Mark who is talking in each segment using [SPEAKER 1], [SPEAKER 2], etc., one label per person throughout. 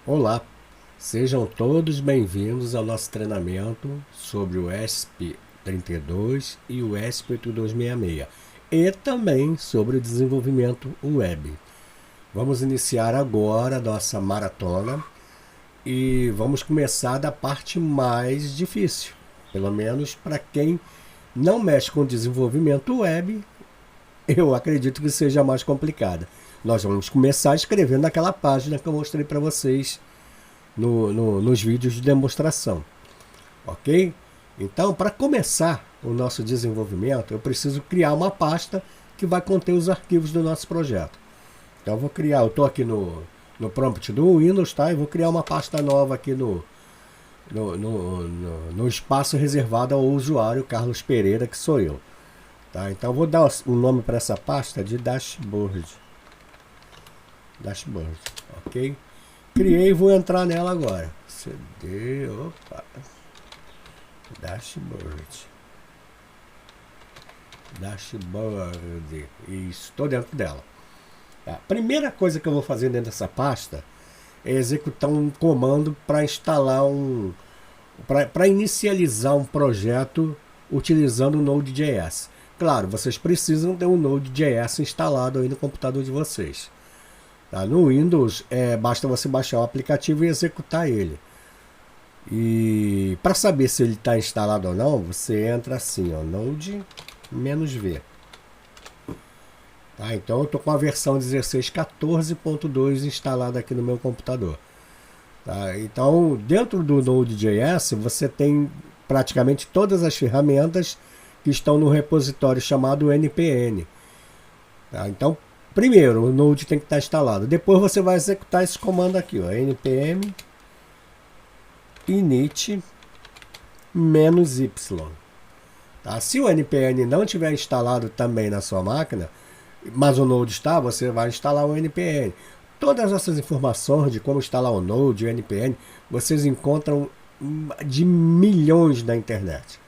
[SPEAKER 1] Olá, sejam todos bem-vindos ao nosso treinamento sobre o ESP32 e o ESP8266 e também sobre o desenvolvimento web. Vamos iniciar agora a nossa maratona e vamos começar da parte mais difícil, pelo menos para quem não mexe com desenvolvimento web, eu acredito que seja mais complicada. Nós vamos começar escrevendo aquela página que eu mostrei para vocês nos vídeos de demonstração, ok? Então, para começar o nosso desenvolvimento, eu preciso criar uma pasta que vai conter os arquivos do nosso projeto. Então, eu vou criar, eu estou aqui no prompt do Windows, tá? Eu vou criar uma pasta nova aqui no espaço reservado ao usuário Carlos Pereira, que sou eu. Tá? Então, eu vou dar um nome para essa pasta de dashboard. Dashboard, ok? Criei e vou entrar nela agora. CD, opa. Dashboard. Dashboard. Isso, estou dentro dela. A primeira coisa que eu vou fazer dentro dessa pasta é executar um comando para instalar para inicializar um projeto utilizando o Node.js. Claro, vocês precisam ter um Node.js instalado aí no computador de vocês. Tá? No Windows, basta você baixar o aplicativo e executar ele. E para saber se ele está instalado ou não, você entra assim, ó, Node-V. Tá? Então eu estou com a versão 16.14.2 instalada aqui no meu computador. Tá? Então, dentro do Node.js, você tem praticamente todas as ferramentas que estão no repositório chamado npm. Tá? Então, primeiro, o Node tem que estar instalado. Depois você vai executar esse comando aqui, ó, npm init -y. Tá? Se o npm não estiver instalado também na sua máquina, mas o Node está, você vai instalar o npm. Todas essas informações de como instalar o Node e o npm, vocês encontram de milhões na internet.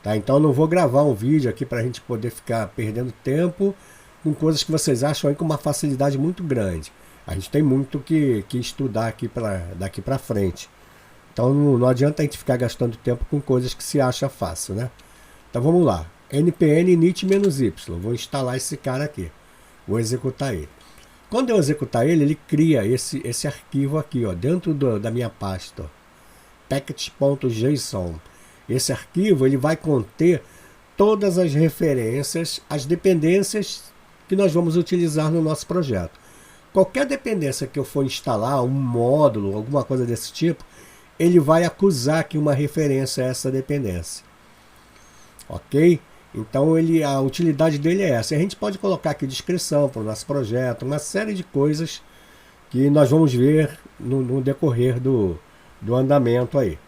[SPEAKER 1] Tá? Então eu não vou gravar um vídeo aqui para a gente poder ficar perdendo tempo com coisas que vocês acham aí com uma facilidade muito grande. A gente tem muito que estudar aqui daqui para frente. Então não adianta a gente ficar gastando tempo com coisas que se acha fácil, né? Então vamos lá. npm init -y. Vou instalar esse cara aqui. Vou executar ele. Quando eu executar ele, ele cria esse arquivo aqui, ó, dentro da minha pasta. Package.json. Esse arquivo ele vai conter todas as referências, as dependências que nós vamos utilizar no nosso projeto. Qualquer dependência que eu for instalar, um módulo, alguma coisa desse tipo, ele vai acusar aqui uma referência a essa dependência. Ok? Então a utilidade dele é essa. A gente pode colocar aqui descrição para o nosso projeto, uma série de coisas que nós vamos ver no decorrer do andamento aí.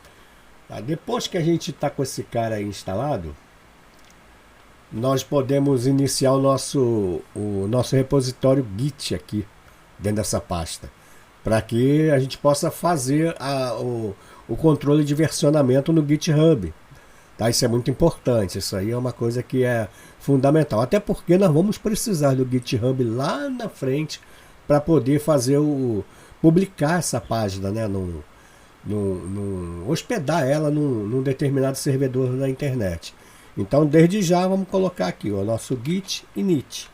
[SPEAKER 1] Tá? Depois que a gente está com esse cara aí instalado, nós podemos iniciar o nosso repositório Git aqui, dentro dessa pasta, para que a gente possa fazer o controle de versionamento no GitHub. Tá? Isso é muito importante, isso aí é uma coisa que é fundamental, até porque nós vamos precisar do GitHub lá na frente para poder fazer publicar essa página, né? Hospedar ela num determinado servidor da internet. Então, desde já, vamos colocar aqui o nosso git init.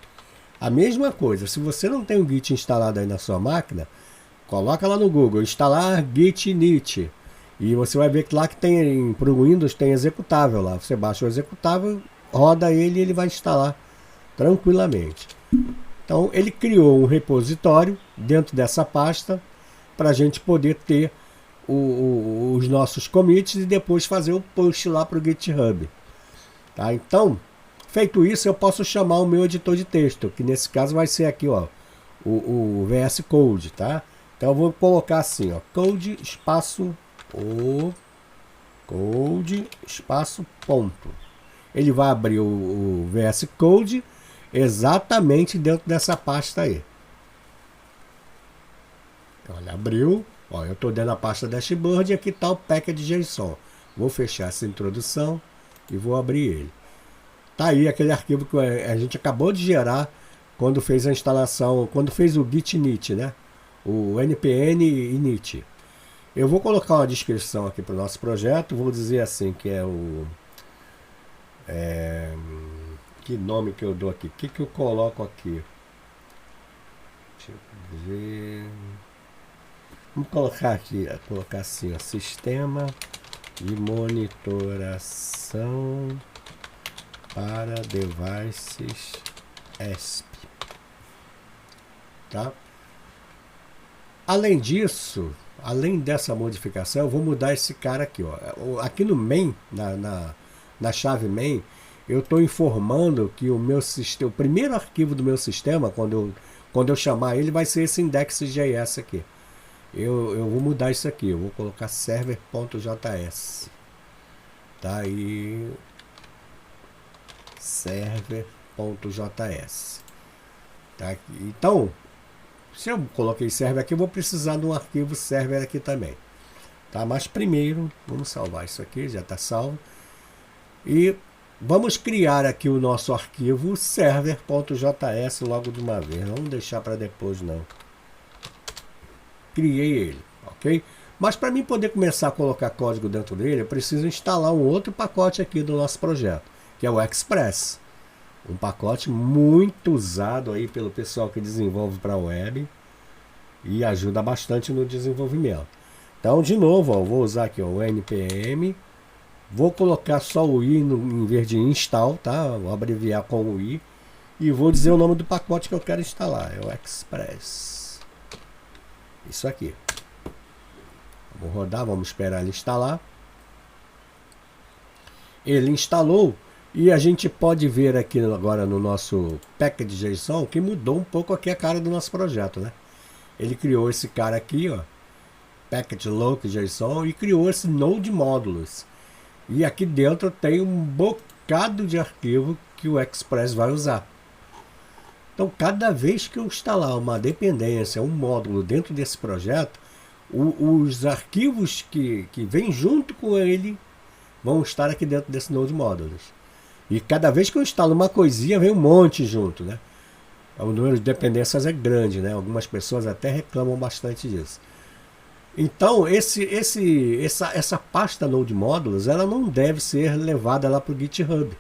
[SPEAKER 1] A mesma coisa, se você não tem o Git instalado aí na sua máquina, coloca lá no Google, instalar git init. E você vai ver que lá que tem, para o Windows, tem executável lá. Você baixa o executável, roda ele e ele vai instalar tranquilamente. Então, ele criou um repositório dentro dessa pasta para a gente poder ter os nossos commits e depois fazer o push lá para o GitHub. Tá? Então, feito isso, eu posso chamar o meu editor de texto, que nesse caso vai ser aqui, ó, o VS Code, tá? Então eu vou colocar assim, ó, code espaço code espaço ponto. Ele vai abrir o VS Code exatamente dentro dessa pasta aí. Olha, abriu. Ó, eu estou dentro da pasta dashboard e aqui está o package.json. Vou fechar essa introdução e vou abrir ele. Tá aí aquele arquivo que a gente acabou de gerar quando fez a instalação, quando fez o git init, né? o npm init. Eu vou colocar uma descrição aqui para o nosso projeto, vou dizer assim que é o... que nome que eu dou aqui? O que eu coloco aqui? Deixa eu ver... Vamos colocar aqui, colocar assim, ó, sistema de monitoração para devices ESP. Tá? Além disso, além dessa modificação, eu vou mudar esse cara aqui, ó. Aqui no main, na chave main, eu estou informando que o meu sistema, o primeiro arquivo do meu sistema, quando eu chamar ele, vai ser esse index.js aqui. Eu vou mudar isso aqui, eu vou colocar server.js. Tá aí, server.js. Tá? Então, se eu coloquei server aqui, eu vou precisar de um arquivo server aqui também. Tá? Mas primeiro, vamos salvar isso aqui, já está salvo. E vamos criar aqui o nosso arquivo server.js logo de uma vez. Não vamos deixar para depois, não. Criei ele, ok? Mas para mim poder começar a colocar código dentro dele, eu preciso instalar um outro pacote aqui do nosso projeto, que é o Express. Um pacote muito usado aí pelo pessoal que desenvolve para web e ajuda bastante no desenvolvimento. Então, de novo, ó, vou usar aqui ó, o npm, vou colocar só o i em vez de install, tá? Vou abreviar com o i e vou dizer o nome do pacote que eu quero instalar, é o Express. Isso aqui. Vou rodar, vamos esperar ele instalar. Ele instalou. E a gente pode ver aqui agora no nosso package.json que mudou um pouco aqui a cara do nosso projeto, né? Ele criou esse cara aqui, ó, package.loc.json, e criou esse node modules. E aqui dentro tem um bocado de arquivo que o Express vai usar. Então, cada vez que eu instalar uma dependência, um módulo dentro desse projeto, os arquivos que vêm junto com ele vão estar aqui dentro desse node modules. E cada vez que eu instalo uma coisinha, vem um monte junto, né? O número de dependências é grande, né? Algumas pessoas até reclamam bastante disso. Então, essa pasta Node Modules, ela não deve ser levada lá para o GitHub.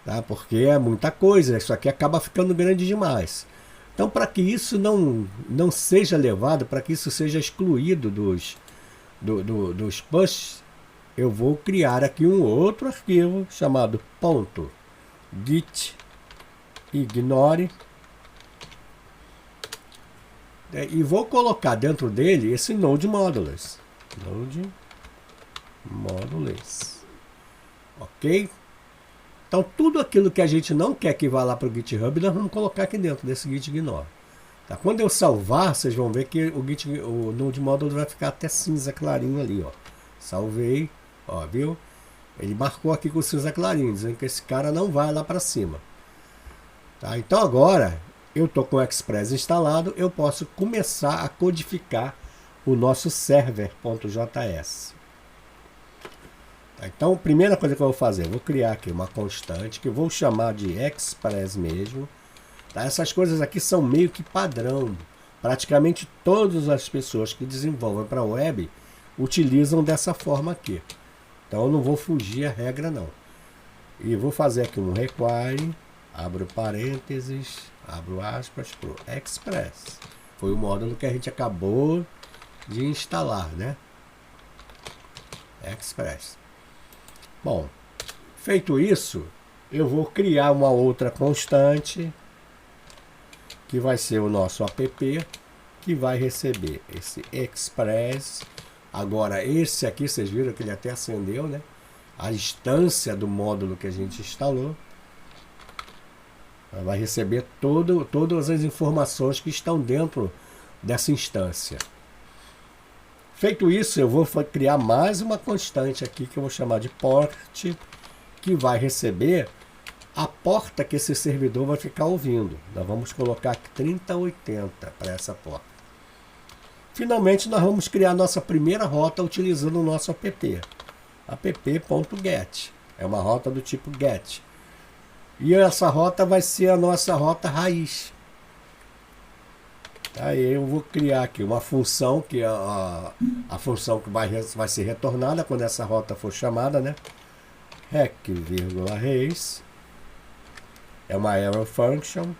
[SPEAKER 1] Tá? Porque é muita coisa, isso aqui acaba ficando grande demais. Então, para que isso não seja levado, para que isso seja excluído dos push, eu vou criar aqui um outro arquivo chamado .gitignore e vou colocar dentro dele esse Node Modules. Ok? Então, tudo aquilo que a gente não quer que vá lá para o GitHub, nós vamos colocar aqui dentro desse gitignore. Tá? Quando eu salvar, vocês vão ver que o Node Modules vai ficar até cinza clarinho ali. Ó. Salvei, ó, viu? Ele marcou aqui com cinza clarinho, dizendo que esse cara não vai lá para cima. Tá? Então, agora, eu estou com o Express instalado, eu posso começar a codificar o nosso server.js. Então, a primeira coisa que eu vou fazer, eu vou criar aqui uma constante que eu vou chamar de Express mesmo. Tá? Essas coisas aqui são meio que padrão. Praticamente todas as pessoas que desenvolvem para web utilizam dessa forma aqui. Então, eu não vou fugir a regra, não. E vou fazer aqui um require, abro parênteses, abro aspas, para o Express. Foi o módulo que a gente acabou de instalar, né? Express. Bom, feito isso, eu vou criar uma outra constante, que vai ser o nosso app, que vai receber esse Express. Agora, esse aqui, vocês viram que ele até acendeu, né? A instância do módulo que a gente instalou. Vai receber todas as informações que estão dentro dessa instância. Feito isso, eu vou criar mais uma constante aqui que eu vou chamar de port, que vai receber a porta que esse servidor vai ficar ouvindo. Nós vamos colocar aqui 3080 para essa porta. Finalmente, nós vamos criar nossa primeira rota utilizando o nosso app. app.get. É uma rota do tipo get. E essa rota vai ser a nossa rota raiz. Aí eu vou criar aqui uma função, que é a função que vai ser retornada quando essa rota for chamada, né? Rec, raise. É uma error function.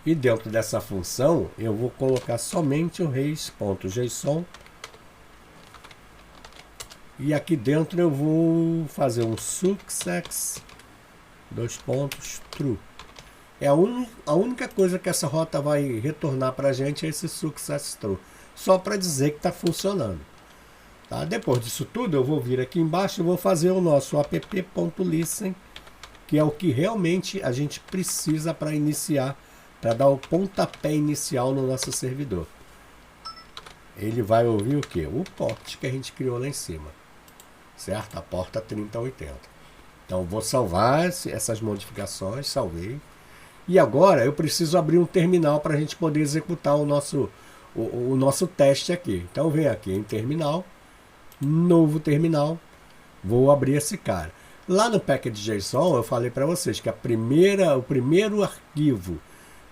[SPEAKER 1] E dentro dessa função, eu vou colocar somente o raise.json. E aqui dentro eu vou fazer um success, true. É a única coisa que essa rota vai retornar para a gente é esse success true. Só para dizer que está funcionando. Tá? Depois disso tudo, eu vou vir aqui embaixo e vou fazer o nosso app.listen, que é o que realmente a gente precisa para iniciar, para dar o pontapé inicial no nosso servidor. Ele vai ouvir o que? O port que a gente criou lá em cima. Certo? A porta 3080. Então, vou salvar essas modificações, salvei. E agora eu preciso abrir um terminal para a gente poder executar o nosso teste aqui. Então vem aqui em terminal, novo terminal, vou abrir esse cara. Lá no package.json eu falei para vocês que o primeiro arquivo,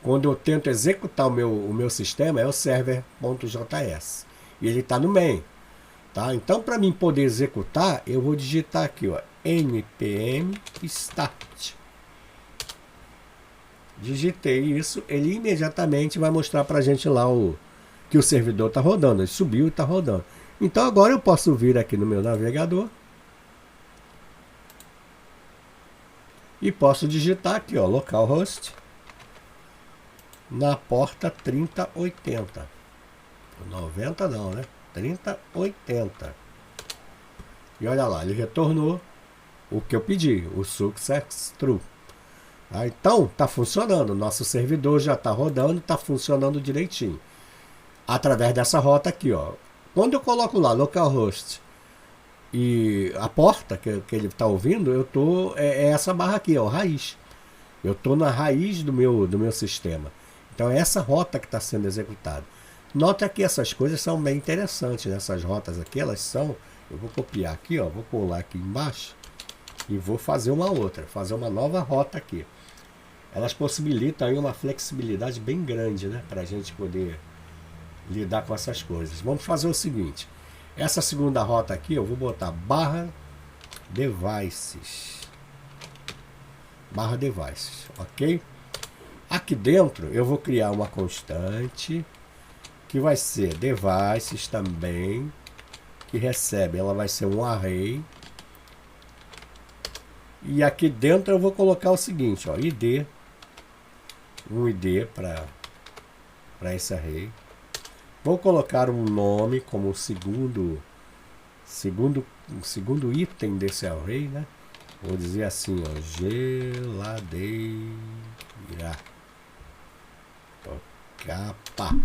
[SPEAKER 1] quando eu tento executar o meu sistema, é o server.js. E ele está no main. Tá? Então para mim poder executar, eu vou digitar aqui, ó, npm start. Digitei isso, ele imediatamente vai mostrar para a gente lá que o servidor está rodando. Ele subiu e está rodando. Então agora eu posso vir aqui no meu navegador e posso digitar aqui, ó, localhost na porta 3080. 90 não, né? 3080. E olha lá, ele retornou o que eu pedi, o success true. Então, está funcionando. Nosso servidor já está rodando, está funcionando direitinho. Através dessa rota aqui, ó. Quando eu coloco lá, localhost, e a porta que ele está ouvindo, eu tô é essa barra aqui, ó, raiz. Eu estou na raiz do meu sistema. Então, é essa rota que está sendo executada. Nota que essas coisas são bem interessantes, né? Essas rotas aqui, elas são... Eu vou copiar aqui, ó, vou colar aqui embaixo e vou fazer uma outra, fazer uma nova rota aqui. Elas possibilitam aí uma flexibilidade bem grande, né, para a gente poder lidar com essas coisas. Vamos fazer o seguinte, essa segunda rota aqui eu vou botar barra devices, ok? Aqui dentro eu vou criar uma constante que vai ser devices também, que recebe, ela vai ser um array. E aqui dentro eu vou colocar o seguinte, ó, id, um id para esse array. Vou colocar um nome como o segundo item desse array, né? Vou dizer assim, ó, geladeira. Capa.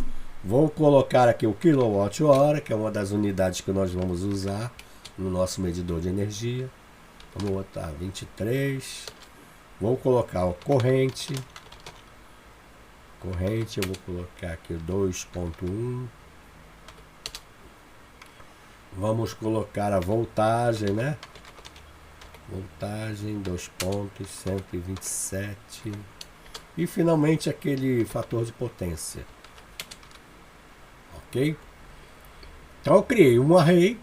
[SPEAKER 1] Vou colocar aqui o quilowatt-hora, que é uma das unidades que nós vamos usar no nosso medidor de energia. Vamos botar 23. Vou colocar o corrente. Eu vou colocar aqui 2.1. Vamos colocar a voltagem, né? Voltagem 2.127. E finalmente aquele fator de potência. Ok? Então eu criei um array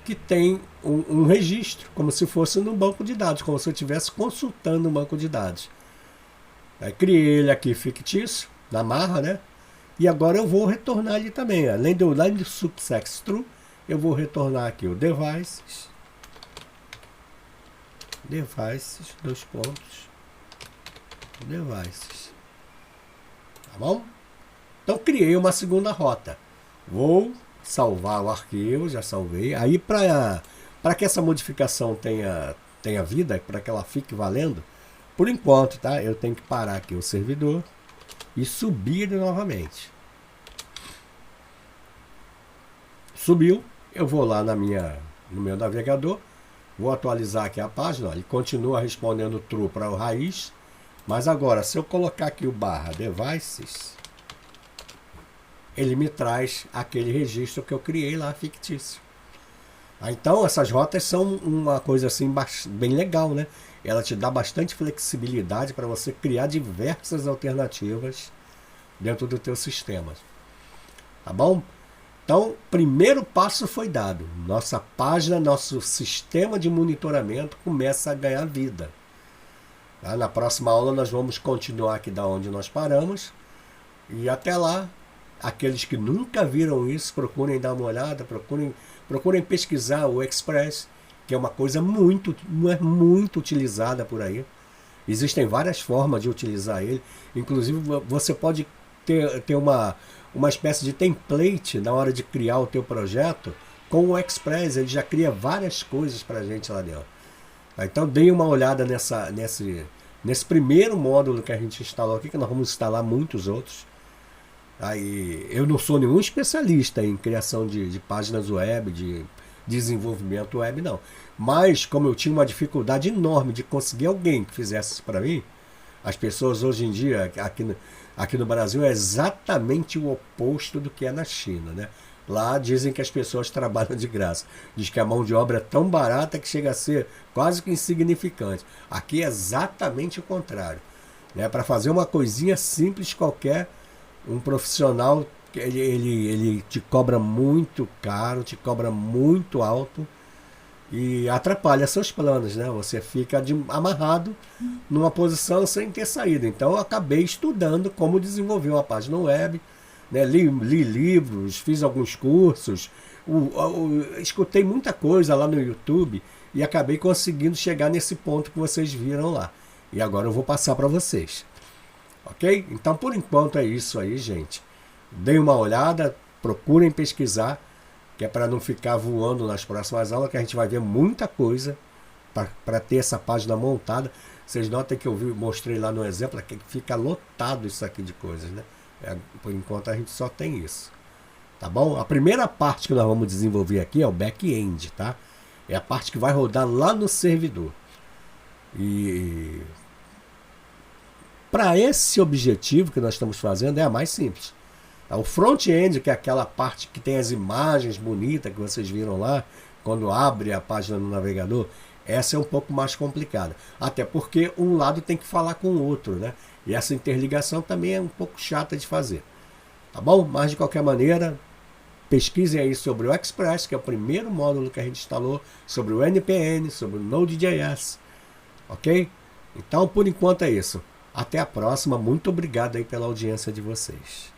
[SPEAKER 1] que tem um registro, como se fosse no banco de dados, como se eu estivesse consultando um banco de dados. Aí criei ele aqui fictício, na marra, né? E agora eu vou retornar ali também. Além do success true, eu vou retornar aqui o devices, dois pontos, devices. Tá bom? Então criei uma segunda rota. Vou salvar o arquivo, já salvei. Aí para que essa modificação tenha vida, para que ela fique valendo, por enquanto, tá? Eu tenho que parar aqui o servidor e subir ele novamente. Subiu, eu vou lá no meu navegador, vou atualizar aqui a página, ó, ele continua respondendo true para o raiz, mas agora se eu colocar aqui o barra devices, ele me traz aquele registro que eu criei lá fictício. Então essas rotas são uma coisa assim bem legal, né? Ela te dá bastante flexibilidade para você criar diversas alternativas dentro do teu sistema, tá bom? Então, primeiro passo foi dado. Nossa página, nosso sistema de monitoramento começa a ganhar vida. Tá? Na próxima aula nós vamos continuar aqui da onde nós paramos. E até lá, aqueles que nunca viram isso, procurem dar uma olhada, procurem pesquisar o Express, que é uma coisa muito utilizada por aí. Existem várias formas de utilizar ele. Inclusive, você pode ter uma espécie de template na hora de criar o teu projeto. Com o Express, ele já cria várias coisas para a gente lá dentro. Então, dê uma olhada nesse primeiro módulo que a gente instalou aqui, que nós vamos instalar muitos outros. Aí, eu não sou nenhum especialista em criação de páginas web, de desenvolvimento web, não. Mas, como eu tinha uma dificuldade enorme de conseguir alguém que fizesse isso para mim, as pessoas hoje em dia, aqui no Brasil, é exatamente o oposto do que é na China, né? Lá dizem que as pessoas trabalham de graça. Diz que a mão de obra é tão barata que chega a ser quase que insignificante. Aqui é exatamente o contrário, né? Para fazer uma coisinha simples qualquer, um profissional, ele te cobra muito caro, te cobra muito alto e atrapalha seus planos, né? Você fica amarrado numa posição sem ter saída. Então eu acabei estudando como desenvolver uma página web, né? Li livros, fiz alguns cursos, escutei muita coisa lá no YouTube e acabei conseguindo chegar nesse ponto que vocês viram lá. E agora eu vou passar para vocês. Ok? Então por enquanto é isso aí, gente. Deem uma olhada, procurem pesquisar, que é para não ficar voando nas próximas aulas, que a gente vai ver muita coisa para ter essa página montada. Vocês notem que eu mostrei lá no exemplo, que fica lotado isso aqui de coisas, né? Por enquanto a gente só tem isso. Tá bom? A primeira parte que nós vamos desenvolver aqui é o back-end, tá? É a parte que vai rodar lá no servidor. E para esse objetivo que nós estamos fazendo é a mais simples. O front-end, que é aquela parte que tem as imagens bonitas que vocês viram lá, quando abre a página no navegador, essa é um pouco mais complicada. Até porque um lado tem que falar com o outro, né? E essa interligação também é um pouco chata de fazer. Tá bom? Mas de qualquer maneira, pesquisem aí sobre o Express, que é o primeiro módulo que a gente instalou, sobre o NPN, sobre o Node.js. Ok? Então, por enquanto é isso. Até a próxima. Muito obrigado aí pela audiência de vocês.